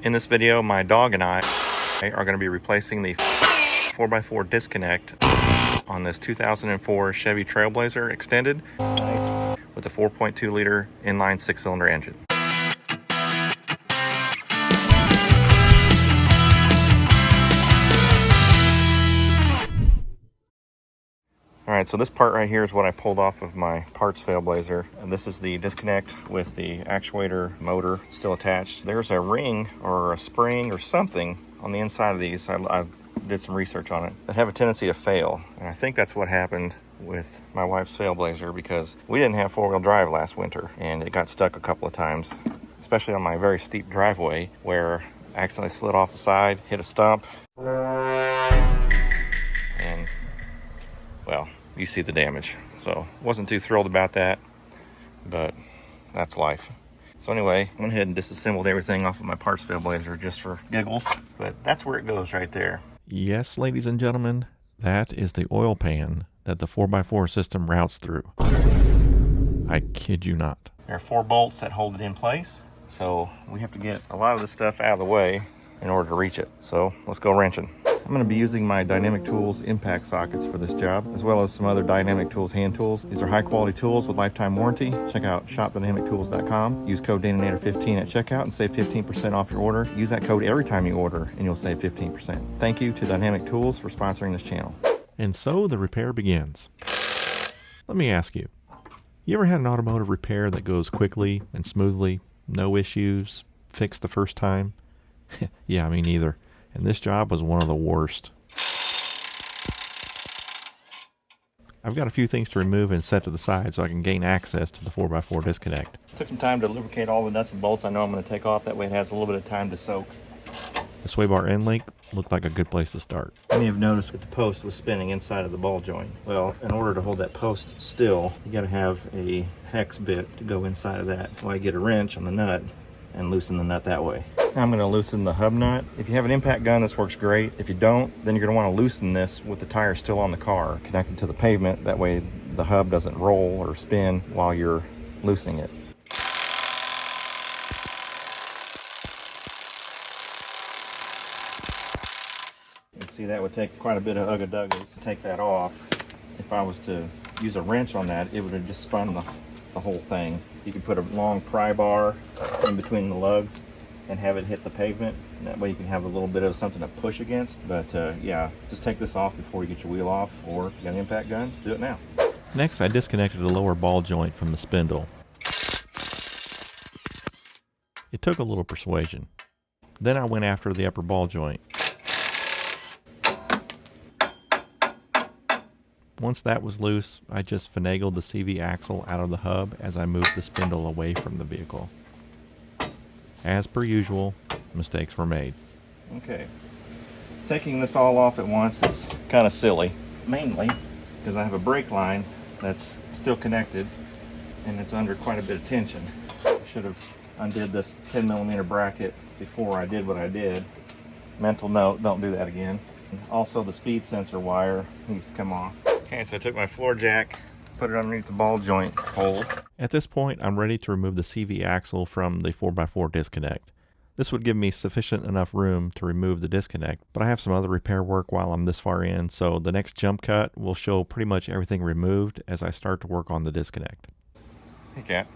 In this video, my dog and I are going to be replacing the 4x4 disconnect on this 2004 Chevy Trailblazer Extended with a 4.2 liter inline 6-cylinder engine. Alright, so this part right here is what I pulled off of my parts Failblazer, and this is the disconnect with the actuator motor still attached. There's a ring or a spring or something on the inside of these. I did some research on it that have a tendency to fail, and I think that's what happened with my wife's Failblazer, because we didn't have four-wheel drive last winter and it got stuck a couple of times, especially on my very steep driveway where I accidentally slid off the side, hit a stump, and well, you see the damage. So wasn't too thrilled about that, but that's life. So anyway, I went ahead and disassembled everything off of my parts Failblazer just for giggles, but that's where it goes right there. Yes, ladies and gentlemen, that is the oil pan that the 4x4 system routes through. I kid you not. There are 4 bolts that hold it in place, so we have to get a lot of this stuff out of the way in order to reach it. So let's go wrenching. I'm going to be using my Dynamic Tools impact sockets for this job, as well as some other Dynamic Tools hand tools. These are high quality tools with lifetime warranty. Check out shop.dynamictools.com. Use code Daninator15 at checkout and save 15% off your order. Use that code every time you order and you'll save 15%. Thank you to Dynamic Tools for sponsoring this channel. And so the repair begins. Let me ask you, you ever had an automotive repair that goes quickly and smoothly, no issues, fixed the first time? Yeah, me neither. And this job was one of the worst. I've got a few things to remove and set to the side so I can gain access to the 4x4 disconnect. Took some time to lubricate all the nuts and bolts I know I'm going to take off. That way it has a little bit of time to soak. The sway bar end link looked like a good place to start. You may have noticed that the post was spinning inside of the ball joint. Well, in order to hold that post still, you got to have a hex bit to go inside of that. So I get a wrench on the nut and loosen the nut that way. Now I'm going to loosen the hub nut. If you have an impact gun, this works great. If you don't, then you're going to want to loosen this with the tire still on the car, connected to the pavement. That way the hub doesn't roll or spin while you're loosening it. You can see that would take quite a bit of ugga-duggas to take that off. If I was to use a wrench on that, it would have just spun the whole thing. You could put a long pry bar in between the lugs and have it hit the pavement. And that way you can have a little bit of something to push against. But yeah, just take this off before you get your wheel off, or if you got an impact gun, do it now. Next, I disconnected the lower ball joint from the spindle. It took a little persuasion. Then I went after the upper ball joint. Once that was loose, I just finagled the CV axle out of the hub as I moved the spindle away from the vehicle. As per usual, mistakes were made. Okay, taking this all off at once is kind of silly, mainly because I have a brake line that's still connected and it's under quite a bit of tension. I should have undid this 10mm bracket before I did what I did. Mental note, don't do that again. Also, the speed sensor wire needs to come off. Okay, so I took my floor jack, put it underneath the ball joint hole. At this point, I'm ready to remove the CV axle from the 4x4 disconnect. This would give me sufficient enough room to remove the disconnect, but I have some other repair work while I'm this far in, so the next jump cut will show pretty much everything removed as I start to work on the disconnect. Hey, Cat.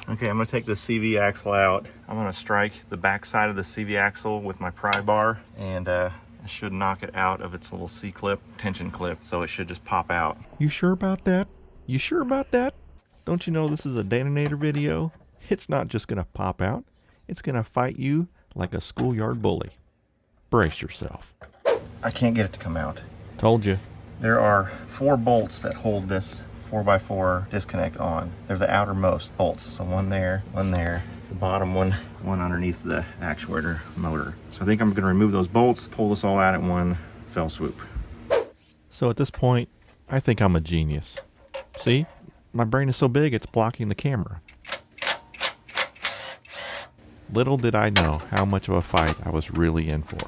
Okay, I'm going to take the CV axle out. I'm going to strike the back side of the CV axle with my pry bar, and I should knock it out of its little C-clip, tension clip, so it should just pop out. You sure about that? You sure about that? Don't you know this is a Daninator video? It's not just going to pop out. It's going to fight you like a schoolyard bully. Brace yourself. I can't get it to come out. Told you. There are 4 bolts that hold this 4x4 disconnect on. They're the outermost bolts, so one there, the bottom one underneath the actuator motor. So I think I'm going to remove those bolts, pull this all out at one fell swoop. So at this point, I think I'm a genius. See? My brain is so big it's blocking the camera. Little did I know how much of a fight I was really in for.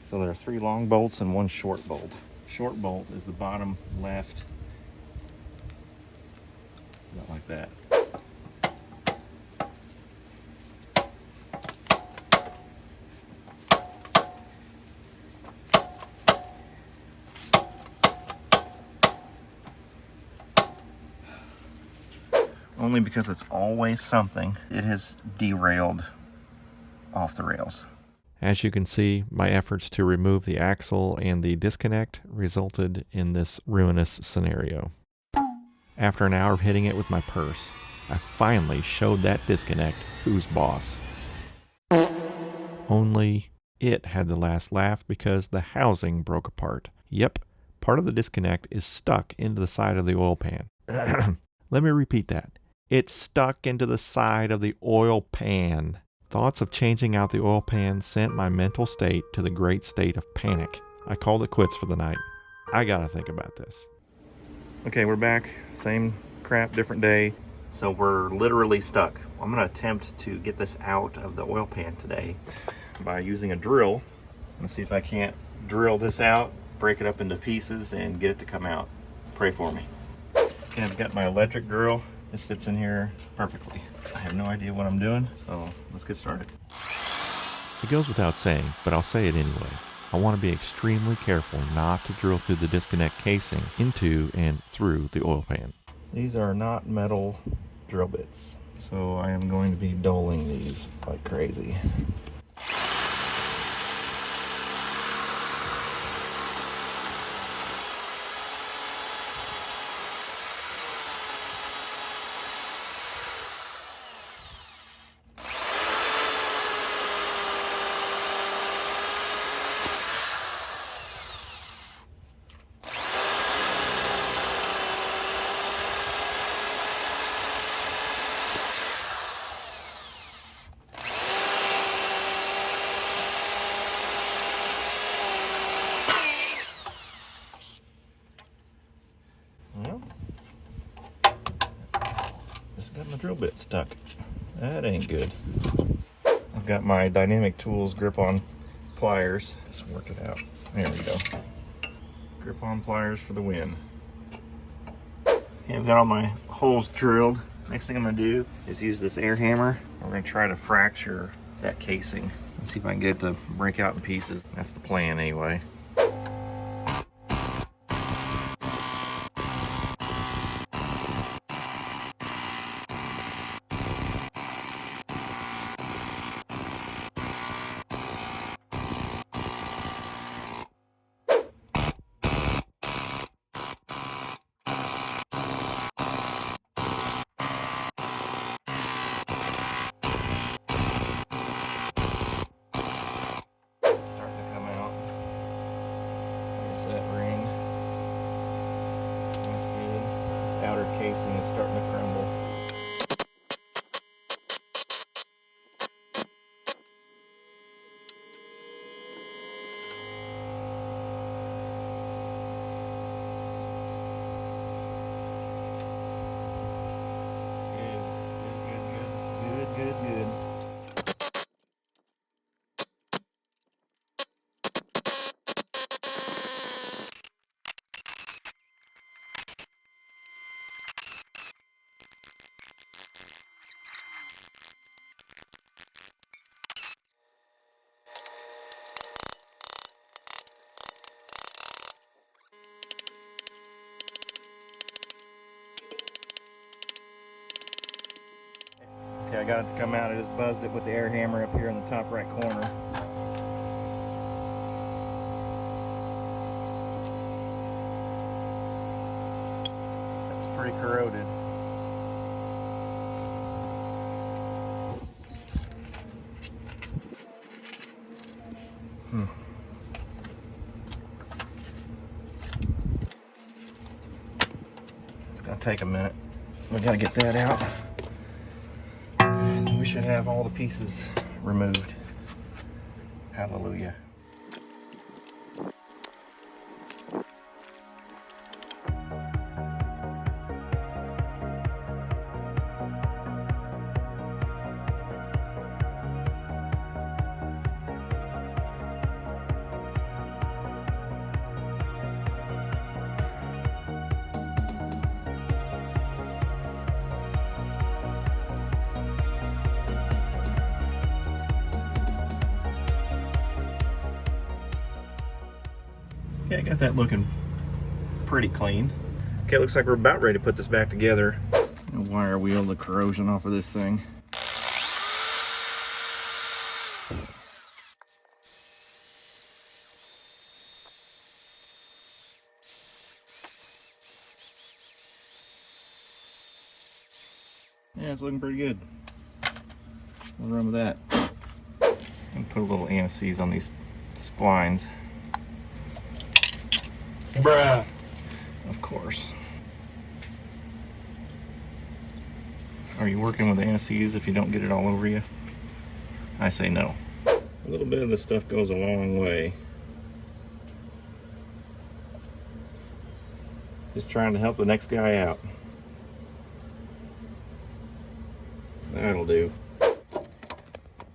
So there are 3 long bolts and 1 short bolt. Short bolt is the bottom left, not like that. only because it's always something. It has derailed off the rails. As you can see, my efforts to remove the axle and the disconnect resulted in this ruinous scenario. After an hour of hitting it with my purse, I finally showed that disconnect who's boss. Only it had the last laugh because the housing broke apart. Yep, part of the disconnect is stuck into the side of the oil pan. Let me repeat that. It's stuck into the side of the oil pan. Thoughts of changing out the oil pan sent my mental state to the great state of panic. I called it quits for the night. I gotta think about this. Okay, we're back. Same crap, different day. So we're literally stuck. I'm gonna attempt to get this out of the oil pan today by using a drill. Let's see if I can't drill this out, break it up into pieces, and get it to come out. Pray for me. Okay, I've got my electric drill. This fits in here perfectly. I have no idea what I'm doing, so let's get started. It goes without saying, but I'll say it anyway. I want to be extremely careful not to drill through the disconnect casing into and through the oil pan. These are not metal drill bits, so I am going to be doling these like crazy. Well, just got my drill bit stuck. That ain't good. I've got my Dynamic Tools grip-on pliers. Just work it out. There we go. Grip-on pliers for the win. Okay, I've got all my holes drilled. Next thing I'm gonna do is use this air hammer. We're gonna try to fracture that casing and see if I can get it to break out in pieces. That's the plan anyway. Outer casing is starting to crumble. Good. Okay, I got it to come out. I just buzzed it with the air hammer up here in the top right corner. That's pretty corroded. It's gonna take a minute. We gotta get that out. And we should have all the pieces removed. Hallelujah. Okay, I got that looking pretty clean. Okay, looks like we're about ready to put this back together. And wire wheel the corrosion off of this thing. Yeah, it's looking pretty good. We'll run with that. And put a little anti-seize on these splines. Bruh. Of course. Are you working with anti-seize if you don't get it all over you? I say no. A little bit of this stuff goes a long way. Just trying to help the next guy out. That'll do.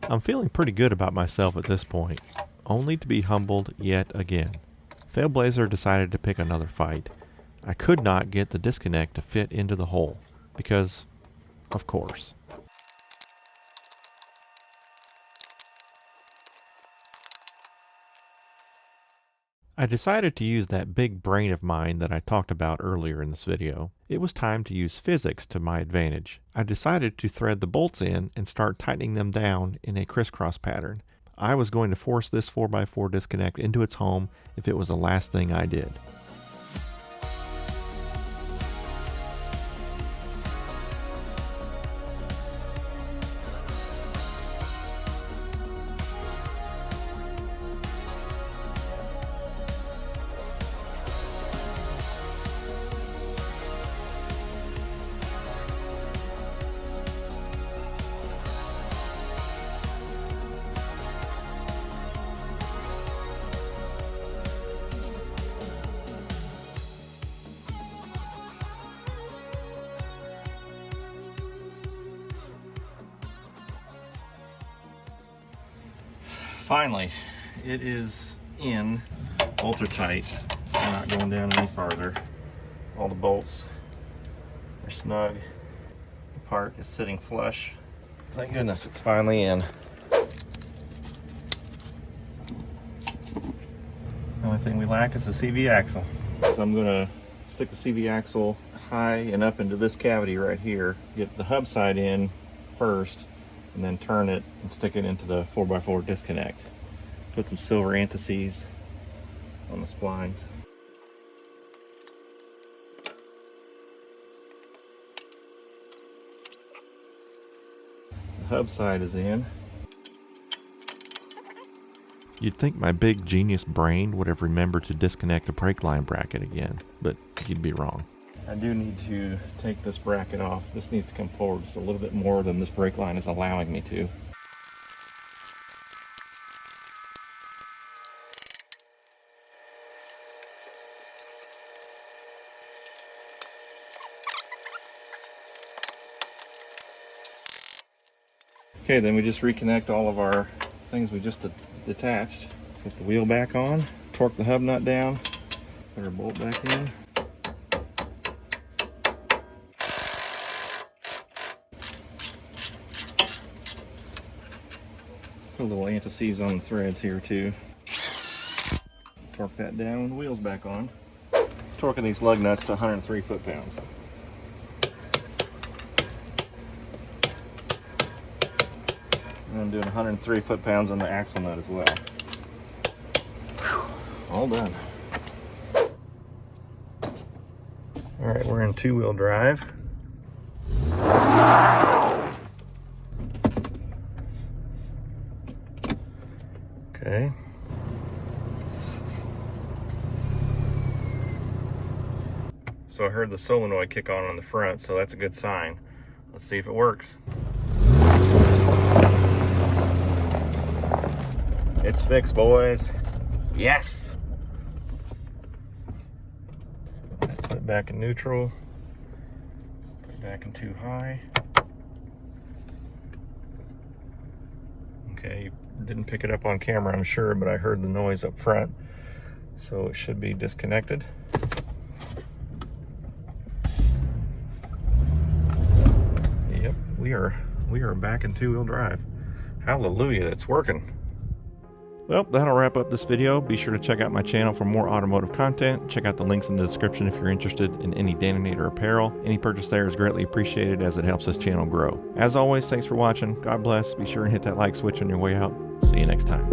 I'm feeling pretty good about myself at this point, only to be humbled yet again. Failblazer decided to pick another fight. I could not get the disconnect to fit into the hole, because, of course. I decided to use that big brain of mine that I talked about earlier in this video. It was time to use physics to my advantage. I decided to thread the bolts in and start tightening them down in a crisscross pattern. I was going to force this 4x4 disconnect into its home if it was the last thing I did. Finally, it is in. Bolts are tight. They're not going down any farther. All the bolts are snug. The part is sitting flush. Thank goodness it's finally in. The only thing we lack is the CV axle. So I'm gonna stick the CV axle high and up into this cavity right here. Get the hub side in first, and then turn it and stick it into the 4x4 disconnect. Put some silver anti-seize on the splines. The hub side is in. You'd think my big genius brain would have remembered to disconnect the brake line bracket again, but you'd be wrong. I do need to take this bracket off. This needs to come forward just a little bit more than this brake line is allowing me to. Okay, then we just reconnect all of our things we just detached. Put the wheel back on, torque the hub nut down, put our bolt back in. Put a little anti-seize on the threads here too. Torque that down when the wheel's back on. Torquing these lug nuts to 103 foot-pounds. And I'm doing 103 foot-pounds on the axle nut as well. Whew, all done. All right, we're in two-wheel drive. Okay. So I heard the solenoid kick on the front, so that's a good sign. Let's see if it works. It's fixed, boys. Yes! Put it back in neutral. Put it back in too high. Okay, you didn't pick it up on camera, I'm sure, but I heard the noise up front. So it should be disconnected. Yep, we are back in two-wheel drive. Hallelujah, it's working. Well, that'll wrap up this video. Be sure to check out my channel for more automotive content. Check out the links in the description if you're interested in any Detonator apparel. Any purchase there is greatly appreciated as it helps this channel grow. As always, thanks for watching. God bless. Be sure and hit that like switch on your way out. See you next time.